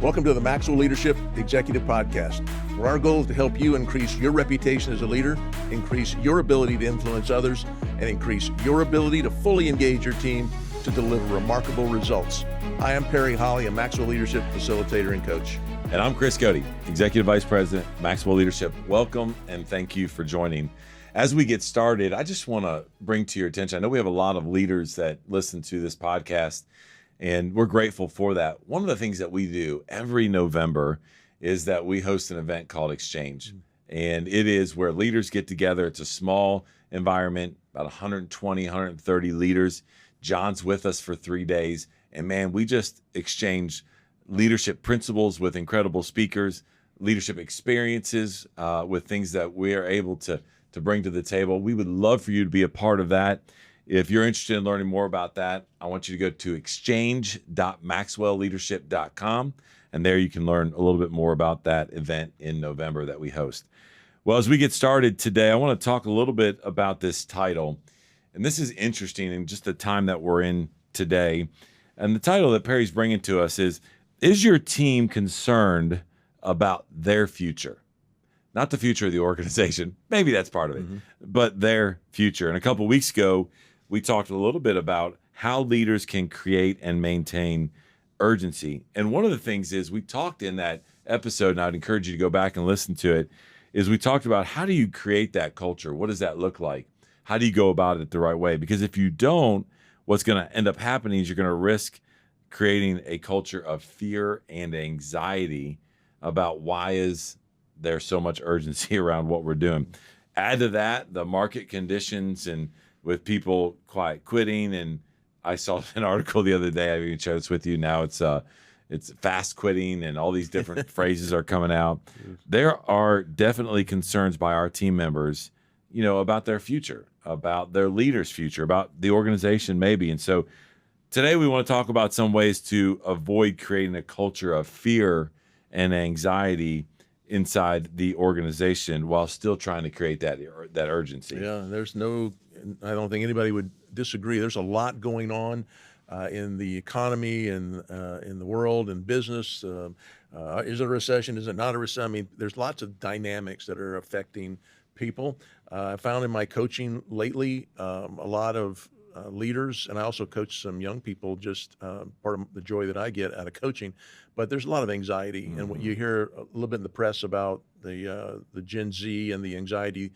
Welcome to the Maxwell Leadership Executive Podcast, where our goal is to help you increase your reputation as a leader, increase your ability to influence others, and increase your ability to fully engage your team to deliver remarkable results. Hi, I'm Perry Holly, a Maxwell Leadership Facilitator and Coach. And I'm Chris Cody, Executive Vice President, Maxwell Leadership. Welcome and thank you for joining. As we get started, I just want to bring to your attention, I know we have a lot of leaders that listen to this podcast, and we're grateful for that. One of the things that we do every November is that we host an event called Exchange. And it is where leaders get together. It's a small environment, about 120, 130 leaders. John's with us for 3 days. And man, we just exchange leadership principles with incredible speakers, leadership experiences with things that we are able to bring to the table. We would love for you to be a part of that. If you're interested in learning more about that, I want you to go to exchange.maxwellleadership.com, and there you can learn a little bit more about that event in November that we host. Well, as we get started today, I want to talk a little bit about this title, and this is interesting in just the time that we're in today. And the title that Perry's bringing to us is your team concerned about their future? Not the future of the organization. Maybe that's part of it, but their future. And a couple of weeks ago, we talked a little bit about how leaders can create and maintain urgency. And one of the things is we talked in that episode, and I'd encourage you to go back and listen to it, is we talked about how do you create that culture? What does that look like? How do you go about it the right way? Because if you don't, what's going to end up happening is you're going to risk creating a culture of fear and anxiety about why is there so much urgency around what we're doing. Add to that the market conditions and with people quitting. And I saw an article the other day, I even shared this with you. Now it's fast quitting and all these different phrases are coming out. There are definitely concerns by our team members, about their future, about their leaders' future, about the organization maybe. And so today we want to talk about some ways to avoid creating a culture of fear and anxiety inside the organization while still trying to create that urgency. Yeah, I don't think anybody would disagree. There's a lot going on in the economy and in the world and business. Is it a recession? Is it not a recession? I mean, there's lots of dynamics that are affecting people. I found in my coaching lately a lot of leaders, and I also coach some young people, just part of the joy that I get out of coaching. But there's a lot of anxiety, and what you hear a little bit in the press about the Gen Z and the anxiety,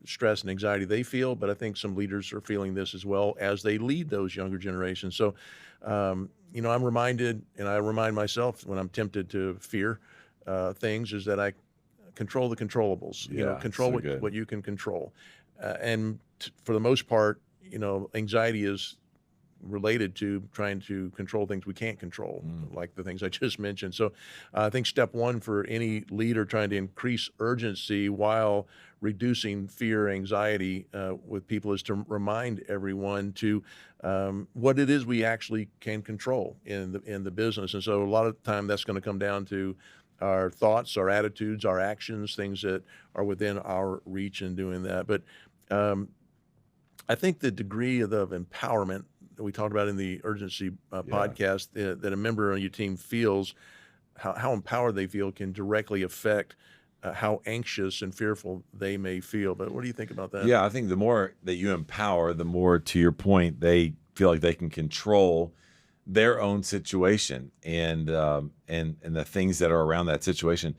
stress and anxiety they feel, but I think some leaders are feeling this as well as they lead those younger generations. So, I'm reminded, and I remind myself when I'm tempted to fear things, is that I control the controllables, control what you can control. For the most part, anxiety is related to trying to control things we can't control, like the things I just mentioned. So I think step one for any leader trying to increase urgency while reducing fear, anxiety with people is to remind everyone to what it is we actually can control in the business. And so a lot of the time that's going to come down to our thoughts, our attitudes, our actions, things that are within our reach in doing that. But I think the degree of empowerment that we talked about in the urgency podcast that a member on your team feels, how empowered they feel can directly affect how anxious and fearful they may feel. But what do you think about that? Yeah, I think the more that you empower, the more, to your point, they feel like they can control their own situation and the things that are around that situation.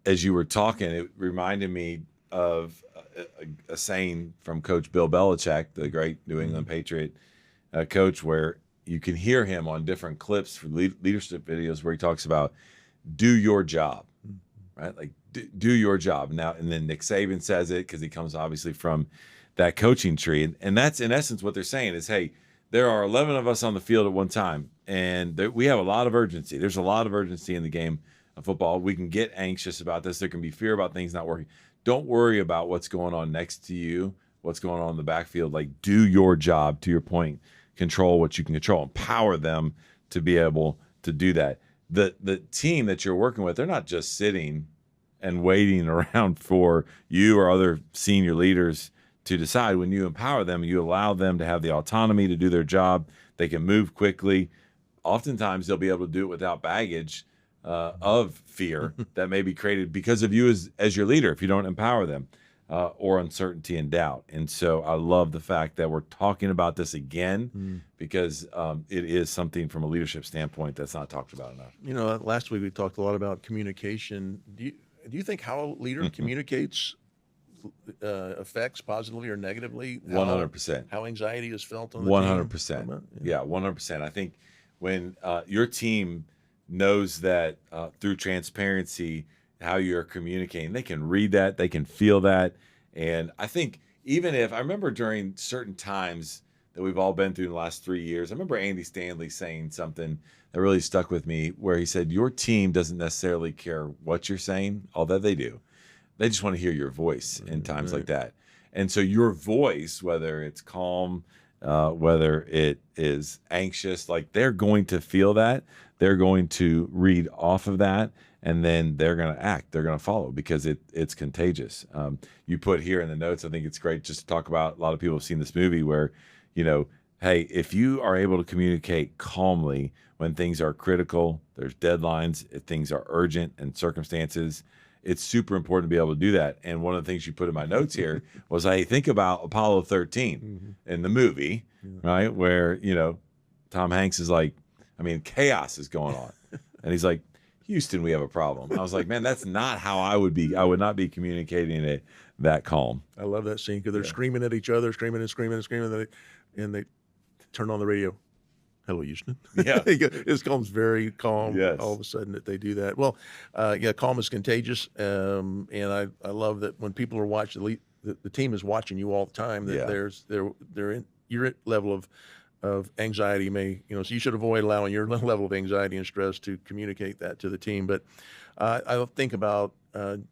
As you were talking, it reminded me of a saying from Coach Bill Belichick, the great New England Patriot coach, where you can hear him on different clips for leadership videos where he talks about do your job, right? Like do your job. Now, and then Nick Saban says it because he comes obviously from that coaching tree. And that's in essence what they're saying is, hey, there are 11 of us on the field at one time, and we have a lot of urgency. There's a lot of urgency in the game of football. We can get anxious about this. There can be fear about things not working. Don't worry about what's going on next to you, what's going on in the backfield. Like, do your job, to your point. Control what you can control. Empower them to be able to do that. The team that you're working with, they're not just sitting and waiting around for you or other senior leaders to decide. When you empower them, you allow them to have the autonomy to do their job. They can move quickly. oftentimes they'll be able to do it without baggage of fear that may be created because of you as your leader if you don't empower them, or uncertainty and doubt. And so I love the fact that we're talking about this again because it is something from a leadership standpoint that's not talked about enough. Last week we talked a lot about communication. Do you think how a leader communicates affects positively or negatively 100%. how anxiety is felt on the 100%. team? Yeah, 100%. I think when your team knows that through transparency, how you're communicating, they can read that, they can feel that. And I think even if I remember during certain times that we've all been through in the last 3 years, I remember Andy Stanley saying something that really stuck with me where he said, your team doesn't necessarily care what you're saying, although they do. They just want to hear your voice in times like that. And so your voice, whether it's calm, whether it is anxious, like they're going to feel that. They're going to read off of that, and then they're going to act. They're going to follow because it's contagious. You put here in the notes, I think it's great just to talk about, a lot of people have seen this movie where, hey, if you are able to communicate calmly when things are critical, there's deadlines, if things are urgent and circumstances, it's super important to be able to do that. And one of the things you put in my notes here was I think about Apollo 13 in the movie, right? Where, Tom Hanks is like, chaos is going on. And he's like, Houston, we have a problem. I was like, man, that's not how I would be. I would not be communicating it that calm. I love that scene because they're screaming at each other, screaming and screaming and screaming, and they turn on the radio. Hello, Houston. Yeah. It comes very calm. Yes. All of a sudden that they do that. Well, calm is contagious. And I love that when people are watching, the team is watching you all the time, that your level of anxiety so you should avoid allowing your level of anxiety and stress to communicate that to the team. But I think about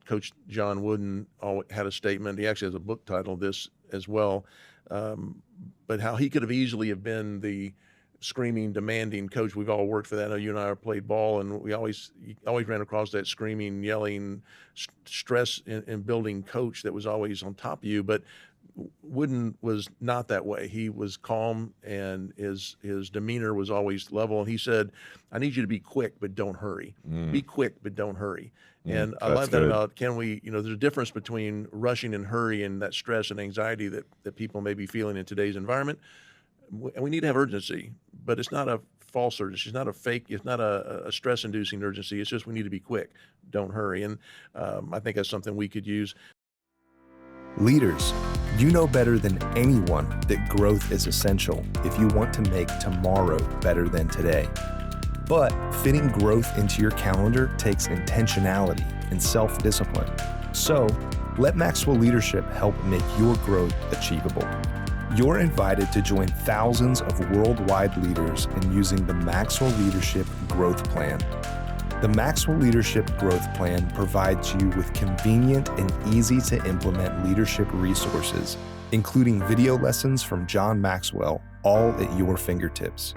Coach John Wooden had a statement. He actually has a book titled this as well. But how he could have easily have been the screaming, demanding coach. We've all worked for that. I know you and I played ball, and you always ran across that screaming, yelling, stress and building coach that was always on top of you. But Wooden was not that way. He was calm, and his demeanor was always level. And he said, I need you to be quick, but don't hurry. Be quick, but don't hurry. And I love that about, there's a difference between rushing and hurry and that stress and anxiety that people may be feeling in today's environment. And we need to have urgency, but it's not a false urgency. It's not a fake. It's not a stress-inducing urgency. It's just we need to be quick. Don't hurry. And I think that's something we could use. Leaders, you know better than anyone that growth is essential if you want to make tomorrow better than today. But fitting growth into your calendar takes intentionality and self-discipline. So let Maxwell Leadership help make your growth achievable. You're invited to join thousands of worldwide leaders in using the Maxwell Leadership Growth Plan. The Maxwell Leadership Growth Plan provides you with convenient and easy to implement leadership resources, including video lessons from John Maxwell, all at your fingertips.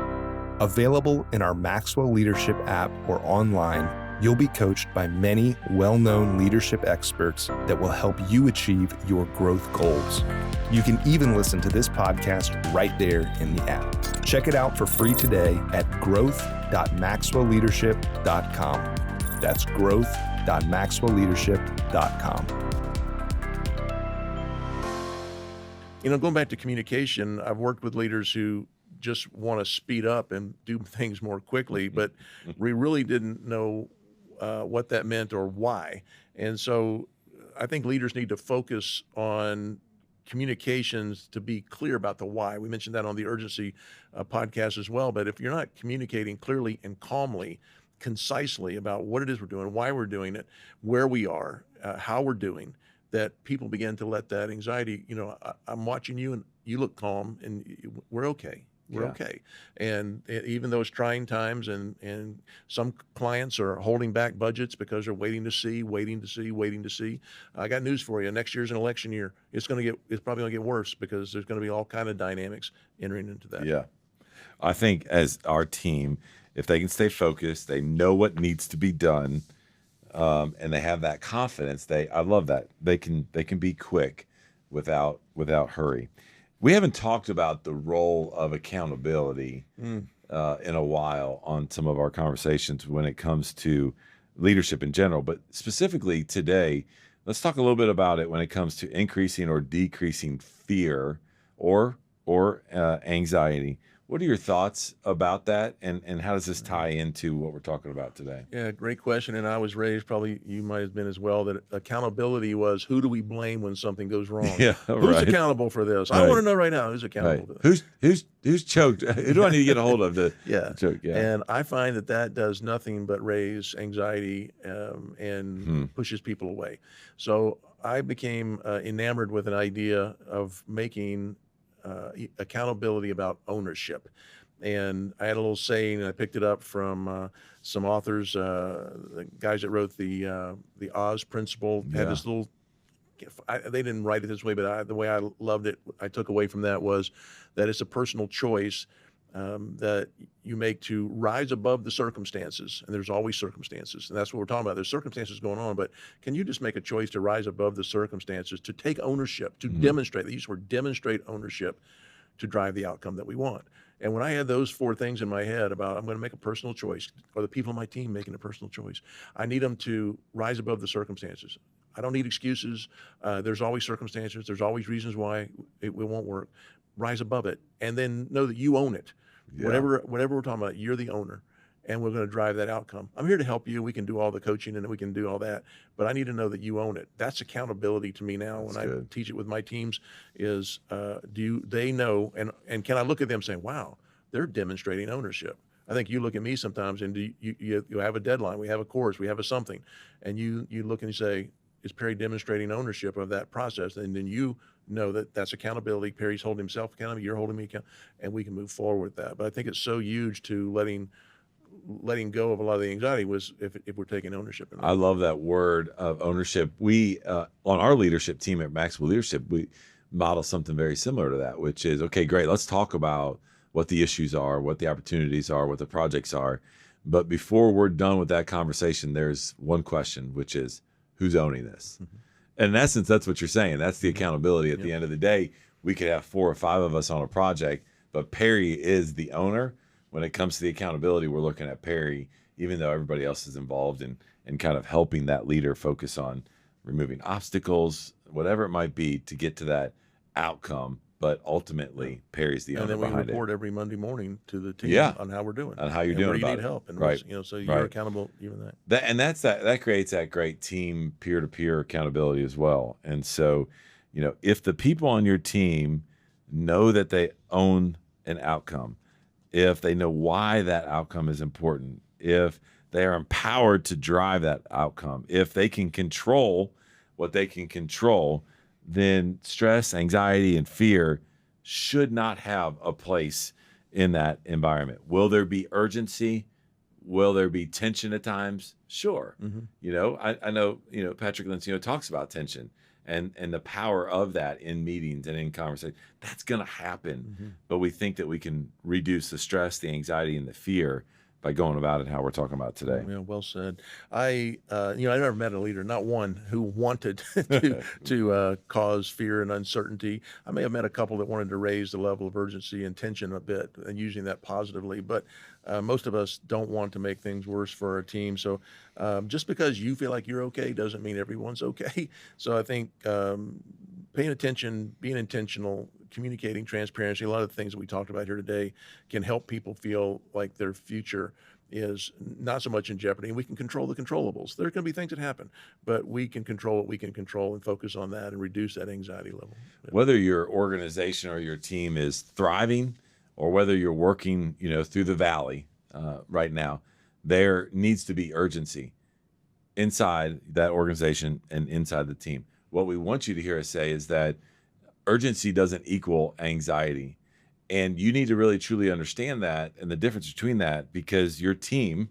Available in our Maxwell Leadership app or online, you'll be coached by many well-known leadership experts that will help you achieve your growth goals. You can even listen to this podcast right there in the app. Check it out for free today at growth.maxwellleadership.com. That's growth.maxwellleadership.com. Going back to communication, I've worked with leaders who just want to speed up and do things more quickly, but we really didn't know what that meant or why. And so I think leaders need to focus on communications to be clear about the why. We mentioned that on the urgency podcast as well. But if you're not communicating clearly and calmly, concisely about what it is we're doing, why we're doing it, where we are, how we're doing, that people begin to let that anxiety, I'm watching you and you look calm and we're okay. We're okay. And even though it's trying times and some clients are holding back budgets because they're waiting to see. I got news for you. Next year's an election year. It's probably gonna get worse because there's gonna be all kind of dynamics entering into that. Yeah. I think as our team, if they can stay focused, they know what needs to be done, and they have that confidence, I love that. They can be quick without hurry. We haven't talked about the role of accountability in a while on some of our conversations when it comes to leadership in general, but specifically today, let's talk a little bit about it when it comes to increasing or decreasing fear or anxiety. What are your thoughts about that, and how does this tie into what we're talking about today? Yeah, great question. And I was raised, probably you might have been as well, that accountability was, who do we blame when something goes wrong? Yeah, Who's right. accountable for this? I Right. want to know right now who's accountable Right. for this. Who's choked? Who do I need to get a hold of to Yeah. choke? Yeah. And I find that does nothing but raise anxiety and pushes people away. So I became enamored with an idea of making accountability about ownership. And I had a little saying, and I picked it up from some authors, the guys that wrote the Oz Principle. Had this little. They didn't write it this way, but the way I loved it, I took away from that was that it's a personal choice that you make to rise above the circumstances. And there's always circumstances, and that's what we're talking about. There's circumstances going on, but can you just make a choice to rise above the circumstances, to take ownership, to demonstrate? They use the word demonstrate ownership to drive the outcome that we want. And when I had those four things in my head about I'm going to make a personal choice, or the people on my team making a personal choice, I need them to rise above the circumstances. I don't need excuses. There's always circumstances. There's always reasons why it won't work. Rise above it, and then know that you own it. Yeah. Whatever we're talking about, you're the owner, and we're going to drive that outcome. I'm here to help you. We can do all the coaching and we can do all that, but I need to know that you own it. That's accountability to me now. That's when good. I teach it with my teams is, they know, and can I look at them saying, wow, they're demonstrating ownership. I think you look at me sometimes and you have a deadline, we have a course, we have a something, and you look and you say, is Perry demonstrating ownership of that process? And then you know that that's accountability. Perry's holding himself accountable, you're holding me accountable, and we can move forward with that. But I think it's so huge to letting go of a lot of the anxiety was if we're taking ownership. I love that word of ownership. We on our leadership team at Maxwell Leadership, we model something very similar to that, which is, okay, great, let's talk about what the issues are, what the opportunities are, what the projects are. But before we're done with that conversation, there's one question, which is, who's owning this? And in essence, that's what you're saying. That's the accountability. At the end of the day, we could have 4 or 5 of us on a project, but Perry is the owner. When it comes to the accountability, we're looking at Perry, even though everybody else is involved in kind of helping that leader focus on removing obstacles, whatever it might be, to get to that outcome. But ultimately, Perry's the owner And then we behind report it. every Monday morning to the team Yeah. on how we're doing, On how you're and doing where you about need it. help, and Right. so you're Right. accountable even that. That creates that great team peer-to-peer accountability as well. And so, if the people on your team know that they own an outcome, if they know why that outcome is important, if they are empowered to drive that outcome, if they can control what they can control, then stress, anxiety, and fear should not have a place in that environment. Will there be urgency? Will there be tension at times? Sure. I know, Patrick Lencioni talks about tension and the power of that in meetings and in conversation. That's going to happen. But we think that we can reduce the stress, the anxiety, and the fear by going about it how we're talking about today. Yeah, well said. I never met a leader, not one, who wanted to cause fear and uncertainty. I may have met a couple that wanted to raise the level of urgency and tension a bit, and using that positively. But most of us don't want to make things worse for our team. So just because you feel like you're okay doesn't mean everyone's okay. So I think paying attention, being intentional, communicating, transparency, a lot of the things that we talked about here today can help people feel like their future is not so much in jeopardy, and we can control the controllables. There are going to be things that happen, but we can control what we can control and focus on that and reduce that anxiety level. Whether your organization or your team is thriving or whether you're working, through the valley right now, there needs to be urgency inside that organization and inside the team. What we want you to hear us say is that urgency doesn't equal anxiety. And you need to really truly understand that and the difference between that, because your team,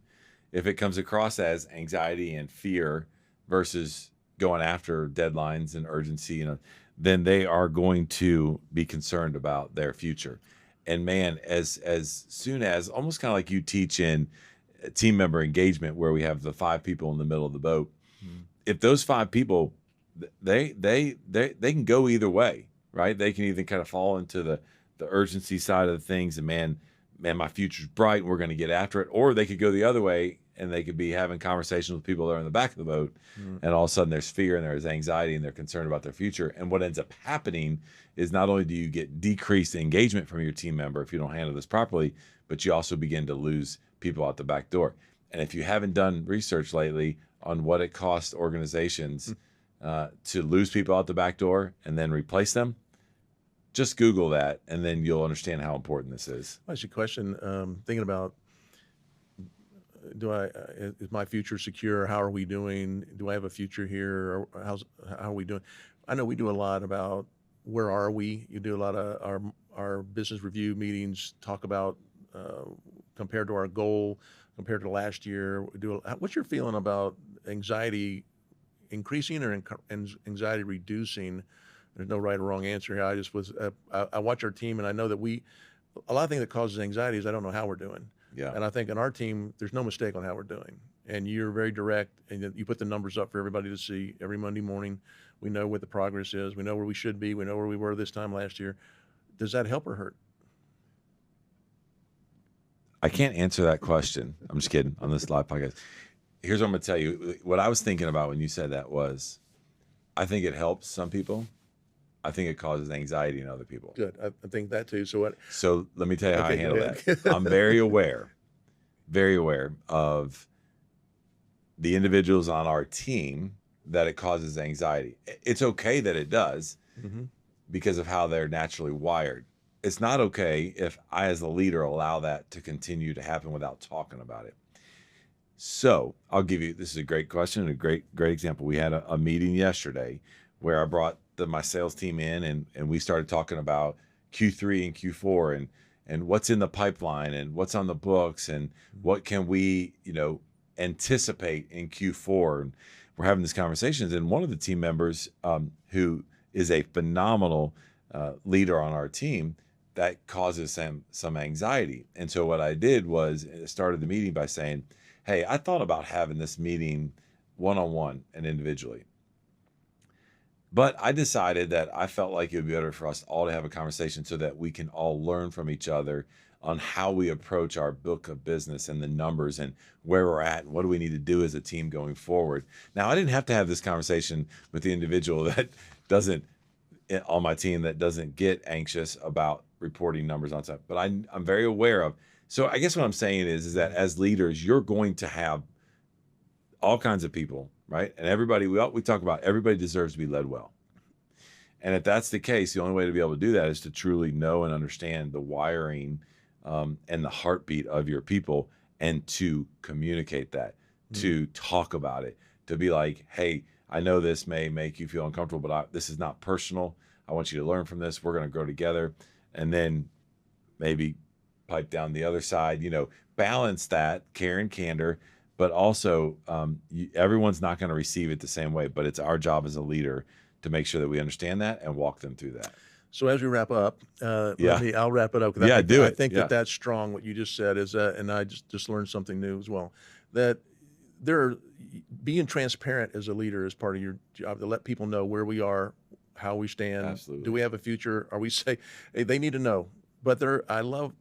if it comes across as anxiety and fear versus going after deadlines and urgency, then they are going to be concerned about their future. And man, as soon as, almost kind of like you teach in team member engagement, where we have the 5 people in the middle of the boat, if those 5 people, they can go either way, right? They can either kind of fall into the urgency side of things, and man, man, my future's bright and we're going to get after it. Or they could go the other way and they could be having conversations with people that are in the back of the boat. And all of a sudden there's fear and there's anxiety and they're concerned about their future. And what ends up happening is not only do you get decreased engagement from your team member if you don't handle this properly, but you also begin to lose people out the back door. And if you haven't done research lately on what it costs organizations to lose people out the back door and then replace them, just Google that, and then you'll understand how important this is. That's a question. Thinking about, is my future secure? How are we doing? Do I have a future here? Or how are we doing? I know we do a lot about where are we. You do a lot of our business review meetings, talk about compared to our goal, compared to last year. What's your feeling about anxiety increasing or anxiety reducing? There's no right or wrong answer here. I watch our team and I know that a lot of things that causes anxiety is I don't know how we're doing. Yeah. And I think in our team, there's no mistake on how we're doing. And you're very direct and you put the numbers up for everybody to see every Monday morning. We know what the progress is. We know where we should be. We know where we were this time last year. Does that help or hurt? I can't answer that question. I'm just kidding on this live podcast. Here's what I'm going to tell you. What I was thinking about when you said that was, I think it helps some people. I think it causes anxiety in other people. Good. I think that too. So let me tell you how I handle go ahead. that. I'm very aware of the individuals on our team that it causes anxiety. It's okay that it does because of how they're naturally wired. It's not okay if I, as a leader, allow that to continue to happen without talking about it. So I'll give you, this is a great question and a great example. We had a meeting yesterday where I brought my sales team in and we started talking about Q3 and Q4 and what's in the pipeline and what's on the books and what can we, anticipate in Q4. And we're having these conversations. And one of the team members who is a phenomenal leader on our team, that causes some anxiety. And so what I did was started the meeting by saying, hey, I thought about having this meeting one-on-one and individually. But I decided that I felt like it would be better for us all to have a conversation so that we can all learn from each other on how we approach our book of business and the numbers and where we're at and what do we need to do as a team going forward. Now, I didn't have to have this conversation with the individual that doesn't, on my team, that doesn't get anxious about reporting numbers on time, but I'm very aware of. So I guess what I'm saying is that as leaders, you're going to have all kinds of people, right? And everybody, we talk about everybody deserves to be led well. And if that's the case, the only way to be able to do that is to truly know and understand the wiring and the heartbeat of your people and to communicate that, to talk about it, to be like, hey, I know this may make you feel uncomfortable, but this is not personal. I want you to learn from this. We're going to grow together. And then maybe pipe down the other side, balance that care and candor, but also everyone's not going to receive it the same way, but it's our job as a leader to make sure that we understand that and walk them through that. So as we wrap up, I'll wrap it up. I think that's strong. What you just said is and I just learned something new as well, that being transparent as a leader is part of your job, to let people know where we are, how we stand. Absolutely. Do we have a future? Are we safe? Hey, they need to know. But I love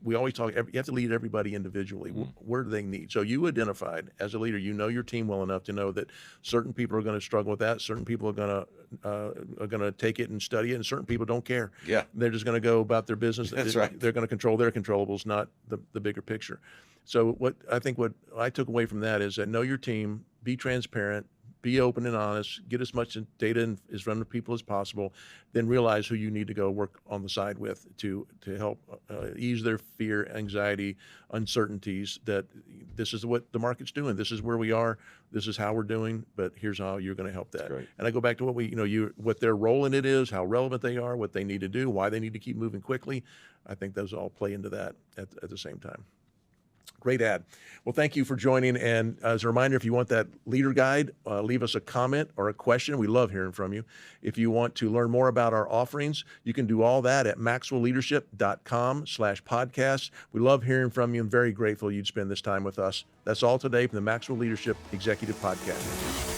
we always talk, you have to lead everybody individually. Where do they need? So you identified as a leader, your team well enough to know that certain people are going to struggle with that. Certain people are going to take it and study it, and certain people don't care. Yeah. They're just going to go about their business. That's right. They're going to control their controllables, not the bigger picture. So what I took away from that is that know your team, be transparent, be open and honest, get as much data in front of people as possible, then realize who you need to go work on the side with to help ease their fear, anxiety, uncertainties, that this is what the market's doing. This is where we are. This is how we're doing, but here's how you're going to help that. And I go back to what their role in it is, how relevant they are, what they need to do, why they need to keep moving quickly. I think those all play into that at the same time. Great ad. Well, thank you for joining. And as a reminder, if you want that leader guide, leave us a comment or a question. We love hearing from you. If you want to learn more about our offerings, you can do all that at maxwellleadership.com/podcast. We love hearing from you and very grateful you'd spend this time with us. That's all today from the Maxwell Leadership Executive Podcast.